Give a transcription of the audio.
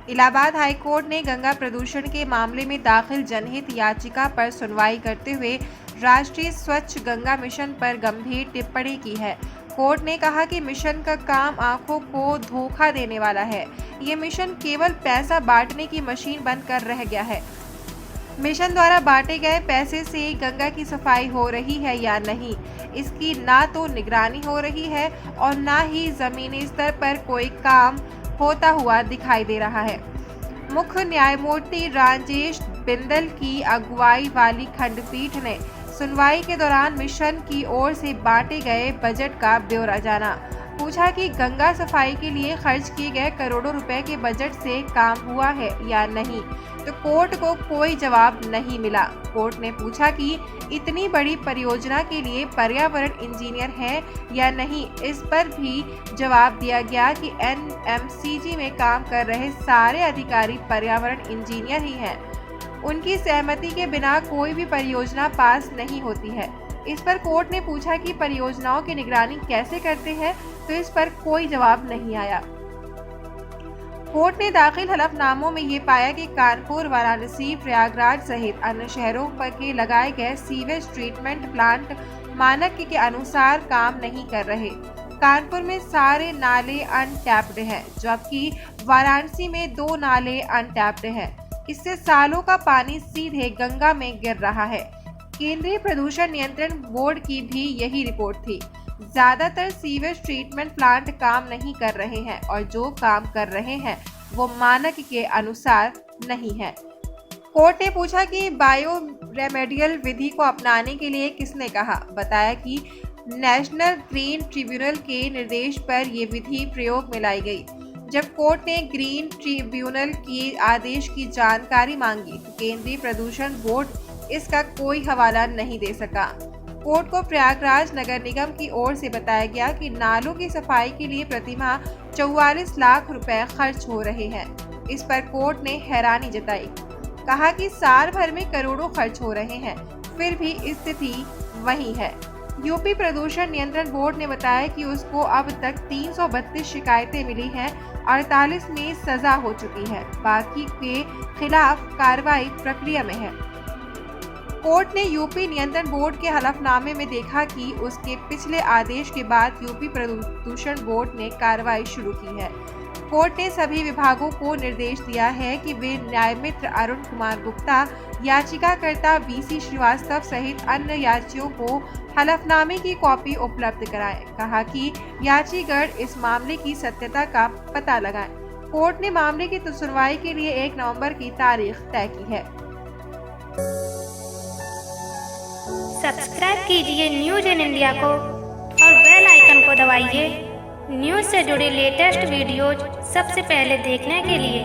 Allahabad high court ने गंगा प्रदूषण के मामले में दाखिल जनहित याचिका पर सुनवाई करते हुए राष्ट्रीय स्वच्छ गंगा मिशन पर गंभीर टिप्पणी की है। कोर्ट ने कहा कि मिशन का काम आंखों को धोखा देने वाला है। ये मिशन केवल पैसा बांटने की मशीन बनकर रह गया है। मिशन द्वारा बांटे गए पैसे से गंगा की सफाई हो रही है या नहीं, इसकी ना तो निगरानी हो रही है और ना ही जमीनी स्तर पर कोई काम होता हुआ दिखाई दे रहा है। मुख्य न्यायमूर्ति राजेश बिंदल की अगुवाई वाली खंडपीठ ने सुनवाई के दौरान मिशन की ओर से बांटे गए बजट का ब्यौरा जाना। पूछा कि गंगा सफाई के लिए खर्च किए गए करोड़ों रुपए के बजट से काम हुआ है या नहीं, तो कोर्ट को कोई जवाब नहीं मिला। कोर्ट ने पूछा कि इतनी बड़ी परियोजना के लिए पर्यावरण इंजीनियर है या नहीं, इस पर भी जवाब दिया गया कि एनएमसीजी में काम कर रहे सारे अधिकारी पर्यावरण इंजीनियर ही हैं। उनकी सहमति के बिना कोई भी परियोजना पास नहीं होती है। इस पर कोर्ट ने पूछा कि परियोजनाओं की निगरानी कैसे करते हैं, तो इस पर कोई जवाब नहीं आया। कोर्ट ने दाखिल हलफनामों में ये पाया कि कानपुर, वाराणसी, प्रयागराज सहित अन्य शहरों पर के लगाए गए सीवेज ट्रीटमेंट प्लांट मानक के अनुसार काम नहीं कर रहे। कानपुर में सारे नाले अनटैप्ड हैं, जबकि वाराणसी में 2 नाले अनटैप्ड हैं। इससे सालों का पानी सीधे गंगा में गिर रहा है। केंद्रीय प्रदूषण नियंत्रण बोर्ड की भी यही रिपोर्ट थी। ज्यादातर सीवेज ट्रीटमेंट प्लांट काम नहीं कर रहे हैं और जो काम कर रहे हैं वो मानक के अनुसार नहीं है। कोर्ट ने पूछा कि बायो रेमेडियल विधि को अपनाने के लिए किसने कहा। बताया कि नेशनल ग्रीन ट्रिब्यूनल के निर्देश पर यह विधि प्रयोग में लाई गई। जब कोर्ट ने ग्रीन ट्रिब्यूनल के आदेश की जानकारी मांगी तो केंद्रीय प्रदूषण बोर्ड इसका कोई हवाला नहीं दे सका। कोर्ट को प्रयागराज नगर निगम की ओर से बताया गया कि नालों की सफाई के लिए प्रतिमाह 44 लाख रुपए खर्च हो रहे हैं। इस पर कोर्ट ने हैरानी जताई। कहा कि साल भर में करोड़ों खर्च हो रहे हैं, फिर भी स्थिति वही है। यूपी प्रदूषण नियंत्रण बोर्ड ने बताया कि उसको अब तक 332 शिकायतें मिली हैं, 48 में सजा हो चुकी है, बाकी के खिलाफ कार्रवाई प्रक्रिया में है। कोर्ट ने यूपी नियंत्रण बोर्ड के हलफनामे में देखा कि उसके पिछले आदेश के बाद यूपी प्रदूषण बोर्ड ने कार्रवाई शुरू की है। कोर्ट ने सभी विभागों को निर्देश दिया है कि वे न्यायमित्र अरुण कुमार गुप्ता, याचिकाकर्ता वीसी श्रीवास्तव सहित अन्य याचियों को हलफनामे की कॉपी उपलब्ध कराएं। कहा कि याचिगढ़ इस मामले की सत्यता का पता लगाएं। कोर्ट ने मामले की सुनवाई के लिए 1 नवंबर की तारीख तय की है। सब्सक्राइब कीजिए न्यूज इन इंडिया को और बेल आइकन को दबाइए न्यूज से जुड़ी लेटेस्ट वीडियोज सबसे पहले देखने के लिए।